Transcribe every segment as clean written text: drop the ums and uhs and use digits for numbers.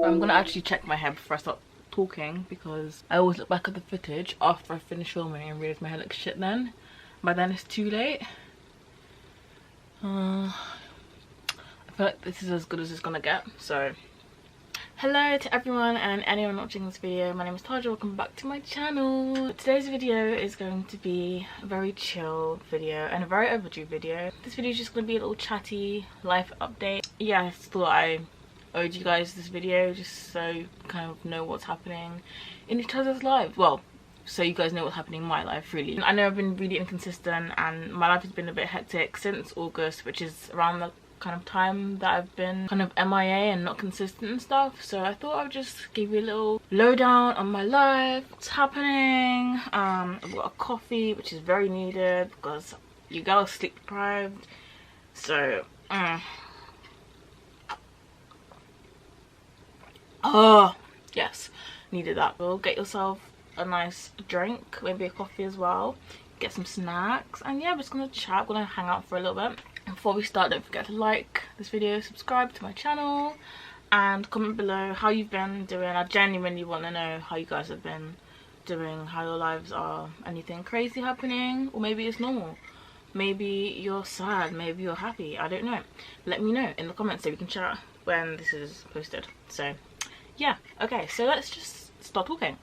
But I'm gonna actually check my hair before I start talking, because I always look back at the footage after I finish filming and realize my hair looks shit then. By then it's too late. I feel like this is as good as it's gonna get. So hello to everyone and anyone watching this video. My name is Taja. Welcome back to my channel. Today's video is going to be a very chill video and a very overdue video. This video is just going to be a little chatty life update. Yeah, I thought I owed you guys this video just so you kind of know what's happening in each other's lives. Well, so you guys know what's happening in my life, really. I know I've been really inconsistent and my life has been a bit hectic since August, which is around the kind of time that I've been kind of MIA and not consistent and stuff. So I thought I would just give you a little lowdown on my life, what's happening. I've got a coffee, which is very needed because you girl is sleep deprived. So oh yes, needed that. Well, get yourself a nice drink, maybe a coffee as well, get some snacks, and yeah, we're just gonna chat. We're gonna hang out for a little bit. Before we start, don't forget to like this video, subscribe to my channel, and comment below how you've been doing. I genuinely want to know how you guys have been doing, how your lives are, anything crazy happening, or maybe it's normal, maybe you're sad, maybe you're happy, I don't know. Let me know in the comments so we can chat when this is posted. So yeah, okay, so let's just start talking.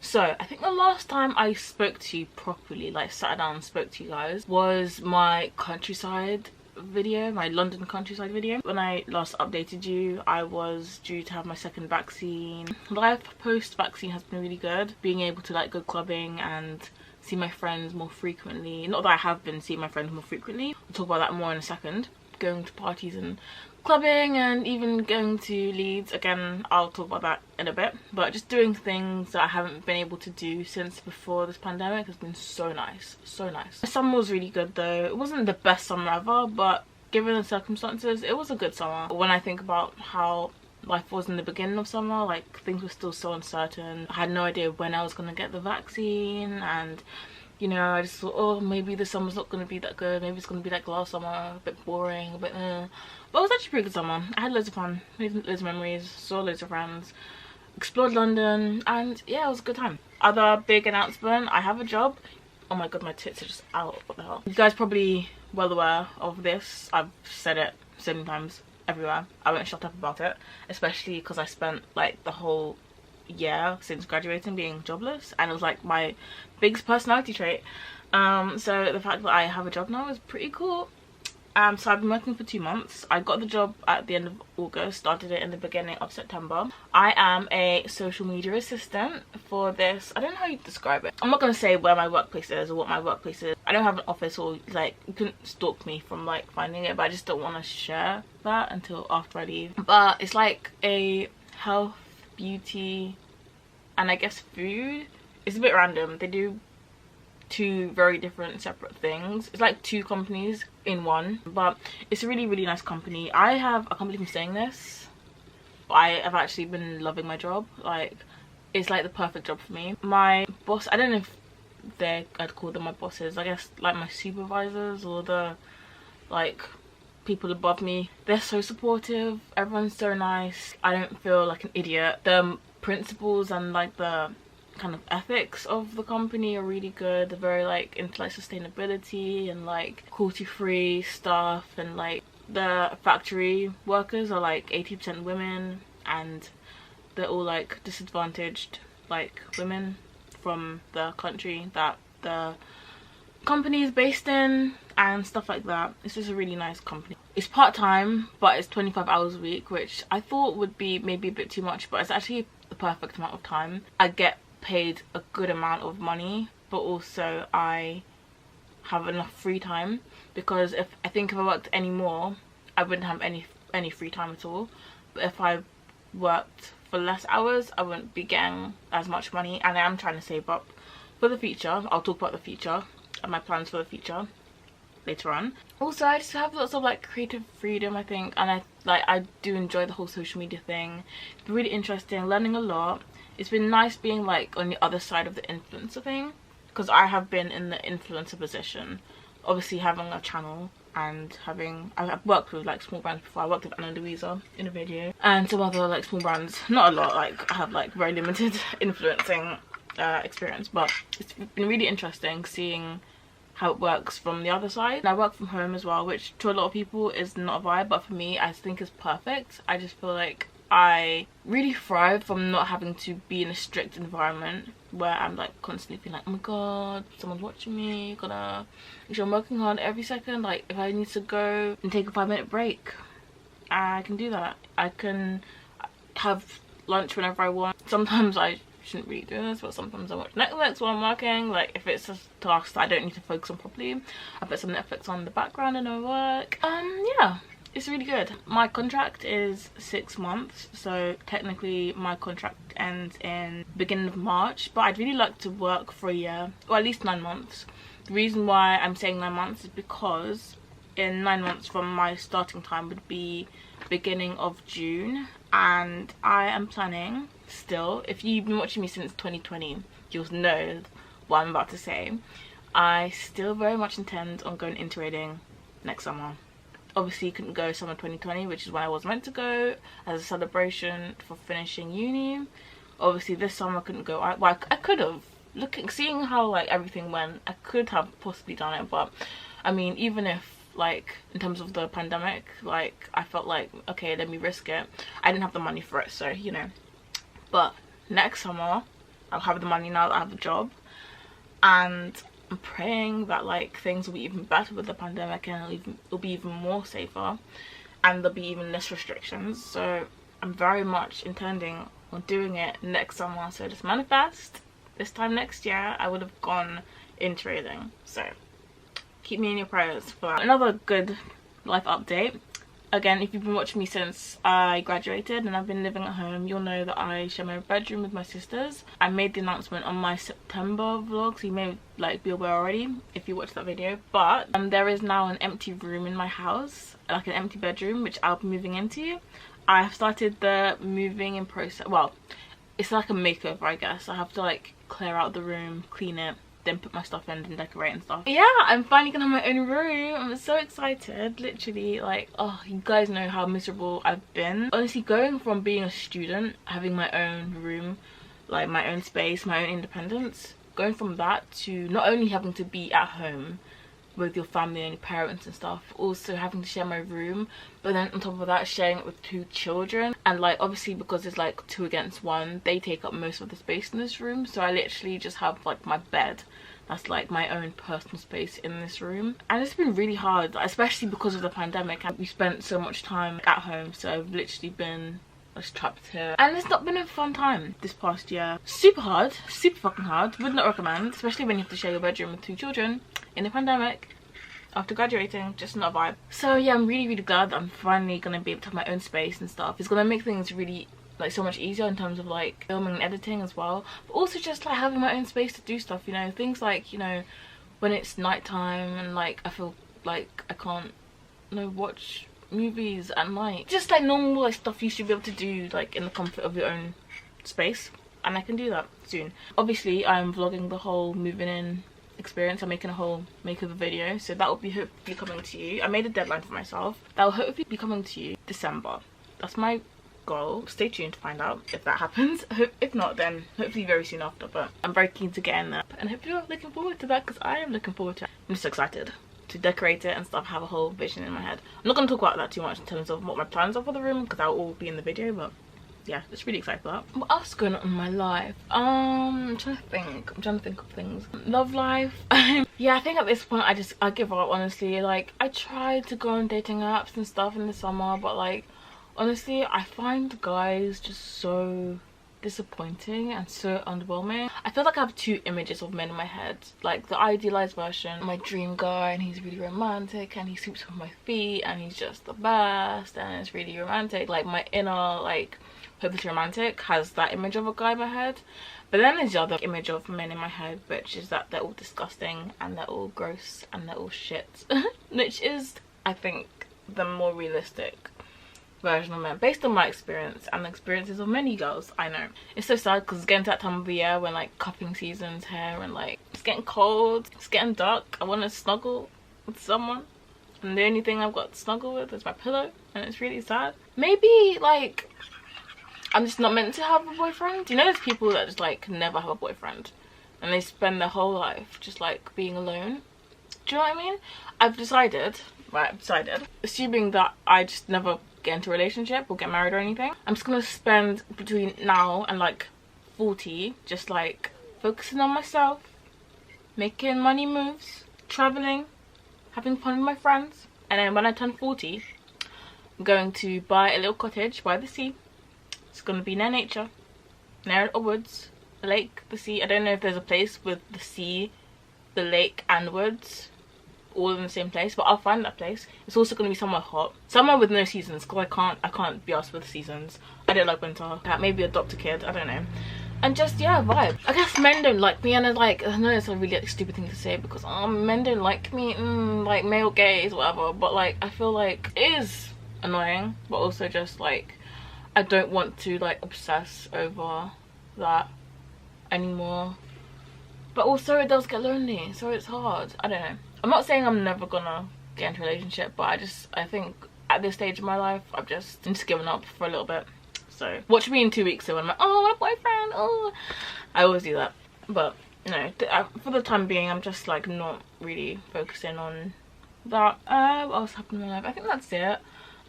So I think the last time I spoke to you properly, like sat down and spoke to you guys, was my countryside video, my London countryside video. When I last updated you, I was due to have my second vaccine. Life post vaccine has been really good, being able to like go clubbing and see my friends more frequently. Not that I have been seeing my friends more frequently, we'll talk about that more in a second. Going to parties and clubbing and even going to Leeds again, I'll talk about that in a bit. But just doing things that I haven't been able to do since before this pandemic has been so nice, so nice. The summer was really good though. It wasn't the best summer ever, but given the circumstances, it was a good summer. When I think about how life was in the beginning of summer, like things were still so uncertain. I had no idea when I was gonna get the vaccine, and you know, I just thought, oh, maybe the summer's not going to be that good. Maybe it's going to be like last summer, a bit boring, a bit But it was actually a pretty good summer. I had loads of fun, made loads of memories, saw loads of friends, explored London, and yeah, it was a good time. Other big announcement, I have a job. Oh my god, my tits are just out. What the hell? You guys probably well aware of this. I've said it so many times everywhere. I won't shut up about it, especially because I spent like the whole year since graduating being jobless, and it was like my biggest personality trait. So the fact that I have a job now is pretty cool. So I've been working for 2 months. I got the job at the end of August, started it in the beginning of September. I am a social media assistant for this. I don't know how you describe it. I'm not going to say where my workplace is or what my workplace is. I don't have an office, or like you can stalk me from like finding it, but I just don't want to share that until after I leave. But it's like a health, beauty, and I guess food. It's a bit random. They do two very different separate things. It's like two companies in one, but it's a really, really nice company. I can't believe I'm saying this, but I have actually been loving my job. Like, it's like the perfect job for me. My boss, I don't know if I'd call them my bosses, I guess like my supervisors or the like people above me, they're so supportive. Everyone's so nice. I don't feel like an idiot. The principles and like the kind of ethics of the company are really good. They're very like into like sustainability and like cruelty-free stuff, and like the factory workers are like 80% women, and they're all like disadvantaged like women from the country that the company is based in and stuff like that. It's just a really nice company. It's part-time, but it's 25 hours a week, which I thought would be maybe a bit too much, but it's actually the perfect amount of time. I get paid a good amount of money, but also I have enough free time, because if I worked any more, I wouldn't have any free time at all. But if I worked for less hours, I wouldn't be getting as much money, and I am trying to save up for the future. I'll talk about the future and my plans for the future later on. Also, I just have lots of like creative freedom, I think, and I do enjoy the whole social media thing. It's been really interesting, learning a lot. It's been nice being like on the other side of the influencer thing, because I have been in the influencer position obviously having a channel and I've worked with like small brands before. I worked with Anna Louisa in a video and some other like small brands, not a lot, like I have like very limited influencing experience, but it's been really interesting seeing how it works from the other side. And I work from home as well, which to a lot of people is not a vibe, but for me I think is perfect. I just feel like I really thrive from not having to be in a strict environment where I'm like constantly feeling like, oh my god, someone's watching me, gotta make sure I'm working hard every second. Like if I need to go and take a 5-minute break, I can do that. I can have lunch whenever I want. Sometimes I shouldn't really do this, but sometimes I watch Netflix while I'm working. Like if it's a task that I don't need to focus on properly, I put some Netflix on in the background and I work. Yeah, it's really good. My contract is 6 months, so technically my contract ends in beginning of March, but I'd really like to work for a year, or at least 9 months. The reason why I'm saying 9 months is because in 9 months from my starting time would be beginning of June, and I am planning still, if you've been watching me since 2020, you'll know what I'm about to say. I still very much intend on going interrailing next summer. Obviously couldn't go summer 2020, which is when I was meant to go as a celebration for finishing uni. Obviously this summer I couldn't go. I could have, seeing how like everything went, I could have possibly done it, but I mean, even if like in terms of the pandemic, like I felt like, okay, let me risk it. I didn't have the money for it, so you know. But next summer I'll have the money now that I have a job, and I'm praying that like things will be even better with the pandemic and it'll be even more safer and there'll be even less restrictions. So I'm very much intending on doing it next summer. So just manifest, this time next year I would have gone interrailing. So keep me in your prayers for that. Another good life update. Again, if you've been watching me since I graduated and I've been living at home, you'll know that I share my bedroom with my sisters. I made the announcement on my September vlog, so you may like be aware already if you watched that video. But there is now an empty room in my house, like an empty bedroom, which I'll be moving into. I have started the moving in process. Well, it's like a makeover, I guess. I have to like clear out the room, clean it, then put my stuff in and decorate and stuff. Yeah, I'm finally gonna have my own room. I'm so excited. Literally, like, oh, you guys know how miserable I've been. Honestly, going from being a student, having my own room, like my own space, my own independence, going from that to not only having to be at home with your family and your parents and stuff, also having to share my room, but then on top of that sharing it with 2 children, and like obviously because it's like 2 against 1, they take up most of the space in this room, so I literally just have like my bed that's like my own personal space in this room. And it's been really hard, especially because of the pandemic, and we spent so much time at home, so I've literally been just trapped here, and it's not been a fun time this past year. Super hard, super fucking hard. Would not recommend, especially when you have to share your bedroom with 2 children in the pandemic after graduating. Just not a vibe. So yeah, I'm really glad that I'm finally gonna be able to have my own space and stuff. It's gonna make things really like so much easier in terms of like filming and editing as well, but also just like having my own space to do stuff, you know, things like, you know, when it's nighttime and like I feel like I can't, you know, watch movies at night, just like normal like stuff you should be able to do like in the comfort of your own space, and I can do that soon. Obviously I'm vlogging the whole moving in experience. I'm making a whole makeover video, so that will be hopefully coming to you. I made a deadline for myself. That will hopefully be coming to you December. That's my goal. Stay tuned to find out if that happens. If not, then hopefully very soon after, but I'm very keen to get in there, and hopefully you're looking forward to that, because I am looking forward to it. I'm just excited to decorate it and stuff, have a whole vision in my head. I'm not going to talk about that too much in terms of what my plans are for the room, because that will all be in the video, but yeah, just really excited for that. What else is going on in my life? I'm trying to think of things. Love life. Yeah, I think at this point I give up, honestly. Like I tried to go on dating apps and stuff in the summer, but like honestly I find guys just so disappointing and so underwhelming. I feel like I have 2 images of men in my head, like the idealized version, my dream guy, and he's really romantic and he sleeps with my feet and he's just the best and it's really romantic. Like my inner like hopeless romantic has that image of a guy in my head, but then there's the other image of men in my head, which is that they're all disgusting and they're all gross and they're all shit which is, I think, the more realistic version of men based on my experience and the experiences of many girls I know. It's so sad because it's getting to that time of the year when like cupping season's here and like it's getting cold, it's getting dark, I want to snuggle with someone, and the only thing I've got to snuggle with is my pillow, and it's really sad. Maybe like I'm just not meant to have a boyfriend. You know, there's people that just like never have a boyfriend and they spend their whole life just like being alone. Do you know what I mean? I've decided, assuming that I just never get into a relationship or get married or anything, I'm just gonna spend between now and like 40 just like focusing on myself, making money moves, traveling, having fun with my friends. And then when I turn 40, I'm going to buy a little cottage by the sea. It's going to be near nature, near a woods, a lake, the sea. I don't know if there's a place with the sea, the lake and woods all in the same place, but I'll find that place. It's also going to be somewhere hot, somewhere with no seasons, because I can't be asked with seasons. I don't like winter. Maybe adopt a kid, I don't know. And just, yeah, vibe. I guess men don't like me, and I know it's a really like, stupid thing to say, because men don't like me, like male gays, whatever, but like I feel like it is annoying, but also just like I don't want to like obsess over that anymore. But also it does get lonely, so it's hard. I don't know. I'm not saying I'm never gonna get into a relationship, but I think at this stage of my life I'm just giving up for a little bit. So watch me in 2 weeks when I'm like, oh, I want a boyfriend, oh. I always do that. But no, for the time being I'm just like not really focusing on that. What else happened in my life? I think that's it.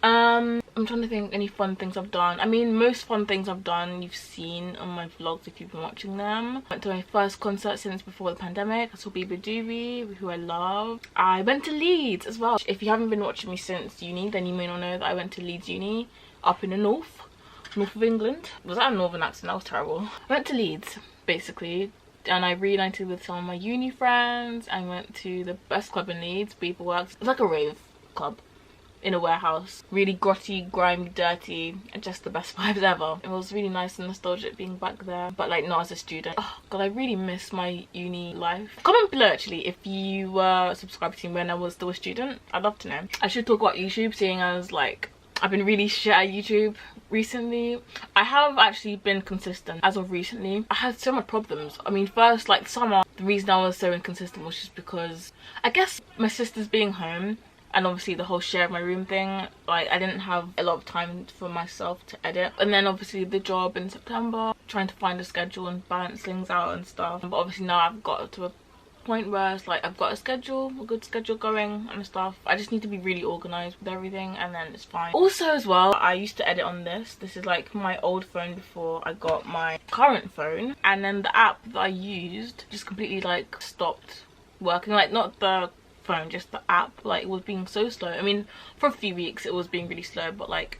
I'm trying to think any fun things I've done. I mean, most fun things I've done you've seen on my vlogs if you've been watching them. Went to my first concert since before the pandemic. I saw Doobie, who I love. I went to Leeds as well. If you haven't been watching me since uni, then you may not know that I went to Leeds Uni up in the north of England. Was that a northern accent? That was terrible. I went to Leeds basically, and I reunited with some of my uni friends. I went to the best club in Leeds, Beeperworks. It's like a rave club in a warehouse, really grotty, grimy, dirty, and just the best vibes ever. It was really nice and nostalgic being back there, but like not as a student. Oh god, I really miss my uni life. Comment below actually if you were subscribed to me when I was still a student. I'd love to know. I should talk about YouTube, seeing as like I've been really shit at YouTube recently. I have actually been consistent as of recently. I had so much problems. I mean, first like summer, the reason I was so inconsistent was just because I guess my sister's being home, and obviously the whole share of my room thing, like I didn't have a lot of time for myself to edit. And then obviously the job in September, trying to find a schedule and balance things out and stuff. But obviously now I've got to a point where it's like I've got a good schedule going and stuff. I just need to be really organized with everything, and then it's fine. Also as well, I used to edit on this. This is like my old phone before I got my current phone, and then the app that I used just completely like stopped working. Like not the phone, just the app, like it was being so slow. I mean, for a few weeks it was being really slow, but like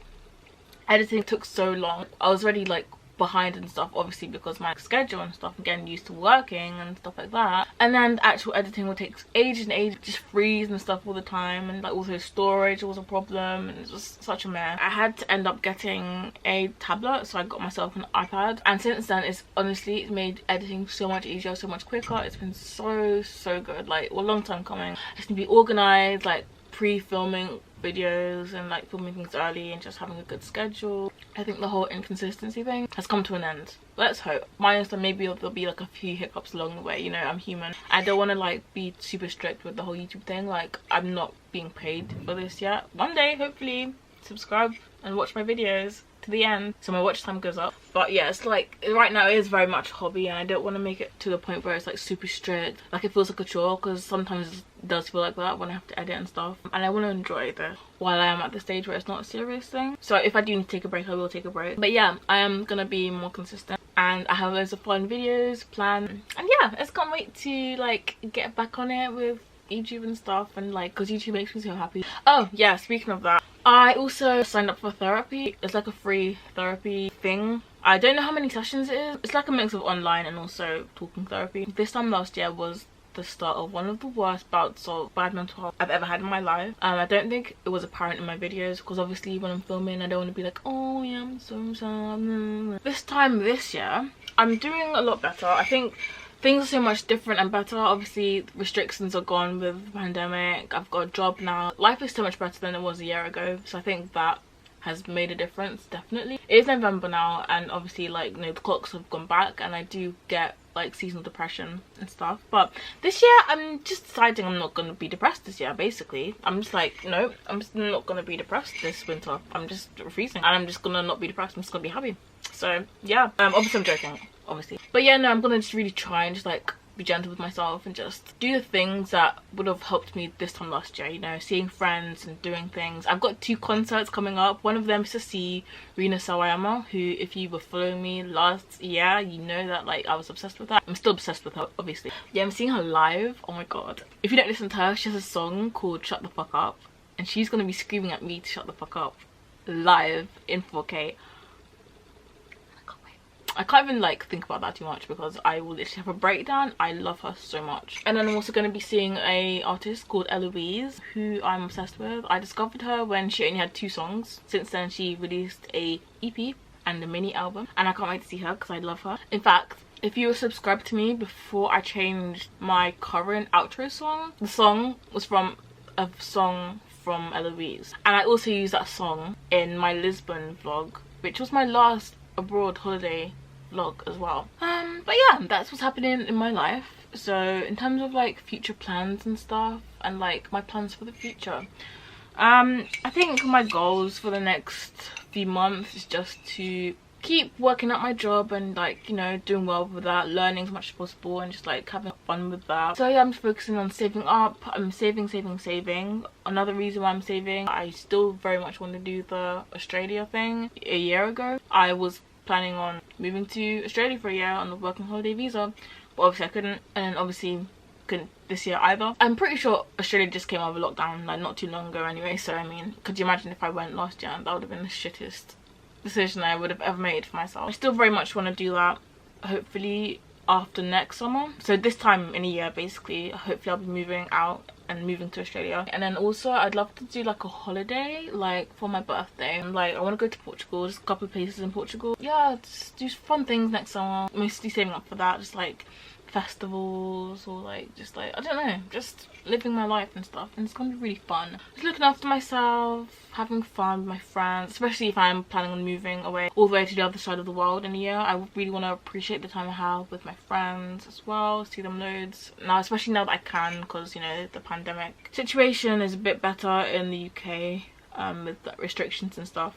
editing took so long. I was already like behind and stuff, obviously because my schedule and stuff, I'm getting used to working and stuff like that, and then the actual editing would take ages and ages, just freeze and stuff all the time, and like also storage was a problem, and it was such a mess. I had to end up getting a tablet, so I got myself an iPad, and since then it's honestly made editing so much easier, so much quicker. It's been so good, like a long time coming. I just need to be organized, like pre-filming videos and like filming things early and just having a good schedule. I think the whole inconsistency thing has come to an end. Let's hope. Minus that maybe there'll be like a few hiccups along the way, you know, I'm human. I don't want to like be super strict with the whole YouTube thing. Like I'm not being paid for this yet. One day, hopefully, subscribe and watch my videos to the end so my watch time goes up. But yeah, it's like right now it is very much a hobby, and I don't want to make it to the point where it's like super strict, like it feels like a chore, because sometimes it does feel like that when I have to edit and stuff, and I want to enjoy this while I am at the stage where it's not a serious thing. So if I do need to take a break, I will take a break. But yeah, I am gonna be more consistent, and I have loads of fun videos planned, and yeah, I just can't wait to like get back on it with YouTube and stuff, and like because YouTube makes me so happy. Oh yeah, speaking of that, I also signed up for therapy. It's like a free therapy thing. I don't know how many sessions it is. It's like a mix of online and also talking therapy. This time last year was the start of one of the worst bouts of bad mental health I've ever had in my life. I don't think it was apparent in my videos, because obviously when I'm filming I don't want to be like, oh yeah, I'm so sad. This time this year I'm doing a lot better. I think things are so much different and better. Obviously restrictions are gone with the pandemic. I've got a job now. Life is so much better than it was a year ago, so I think that has made a difference. Definitely. It is November now, and obviously like, you know, the clocks have gone back, and I do get like seasonal depression and stuff. But this year I'm just deciding I'm not gonna be depressed this year. Basically, I'm just like, no, I'm just not gonna be depressed this winter. I'm just refusing, and I'm just gonna not be depressed. I'm just gonna be happy. So yeah, obviously I'm joking, obviously, but yeah, no, I'm gonna just really try and just like be gentle with myself and just do the things that would have helped me this time last year, you know, seeing friends and doing things. I've got 2 concerts coming up. One of them is to see Rina Sawayama, who, if you were following me last year, you know that like I was obsessed with her. I'm still obsessed with her, obviously. Yeah, I'm seeing her live. Oh my god, if you don't listen to her, she has a song called Shut the Fuck Up, and she's gonna be screaming at me to shut the fuck up live in 4K. I can't even like think about that too much because I will literally have a breakdown. I love her so much. And then I'm also going to be seeing a artist called Eloise, who I'm obsessed with. I discovered her when she only had 2 songs. Since then she released a EP and a mini album, and I can't wait to see her because I love her. In fact, if you were subscribed to me before I changed my current outro song, the song was from a song from Eloise, and I also used that song in my Lisbon vlog, which was my last abroad holiday vlog as well. But yeah, that's what's happening in my life. So in terms of like future plans and stuff, and like my plans for the future, I think my goals for the next few months is just to keep working at my job and like, you know, doing well with that, learning as much as possible and just like having fun with that. So yeah, I'm just focusing on saving up. I'm saving. Another reason why I'm saving, I still very much want to do the Australia thing. A year ago I was planning on moving to Australia for a year on the working holiday visa, but obviously I couldn't, and then obviously couldn't this year either. I'm pretty sure Australia just came out of lockdown like not too long ago anyway, so I mean, could you imagine if I went last year? That would have been the shittest decision I would have ever made for myself. I still very much want to do that, hopefully after next summer. So this time in a year basically, hopefully I'll be moving out and moving to Australia. And then also I'd love to do like a holiday like for my birthday. Like I want to go to Portugal, just a couple of places in Portugal. Yeah, just do fun things next summer. Mostly saving up for that, just like festivals or like just like, I don't know, just living my life and stuff, and it's gonna be really fun. Just looking after myself, having fun with my friends, especially if I'm planning on moving away all the way to the other side of the world in a year. I really want to appreciate the time I have with my friends as well, see them loads now, especially now that I can, because you know the pandemic situation is a bit better in the UK with the restrictions and stuff.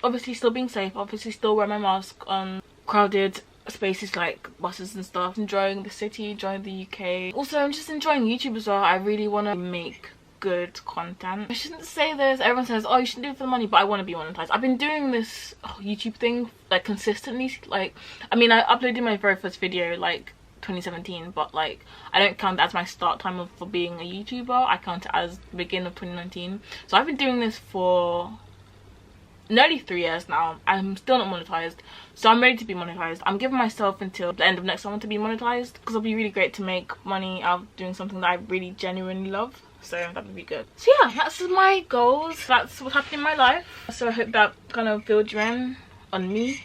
Obviously still being safe, obviously still wear my mask on crowded spaces like buses and stuff, enjoying the city, enjoying the UK. Also I'm just enjoying YouTube as well. I really want to make good content. I shouldn't say this, everyone says oh you should do it for the money, but I want to be monetized. I've been doing this YouTube thing like consistently, like I mean I uploaded my very first video like 2017, but like I don't count that as my start time for being a YouTuber. I count it as the beginning of 2019. So I've been doing this for nearly 3 years now. I'm still not monetized, so I'm ready to be monetized. I'm giving myself until the end of next summer to be monetized, because it'll be really great to make money out of doing something that I really genuinely love. So that would be good. So yeah, that's my goals, that's what's happening in my life. So I hope that kind of filled you in on me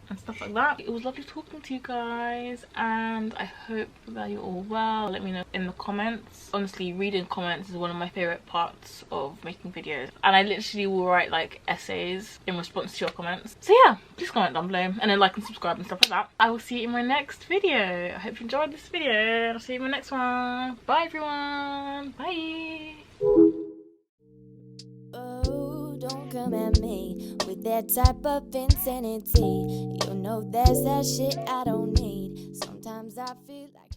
and stuff like that. It was lovely talking to you guys, and I hope that you're all well. Let me know in the comments. Honestly, reading comments is one of my favorite parts of making videos, and I literally will write like essays in response to your comments. So yeah, please comment down below, and then like and subscribe and stuff like that. I will see you in my next video. I hope you enjoyed this video. I'll see you in my next one. Bye everyone. Bye. Don't come at me with that type of insanity. You know that's that shit I don't need. Sometimes I feel like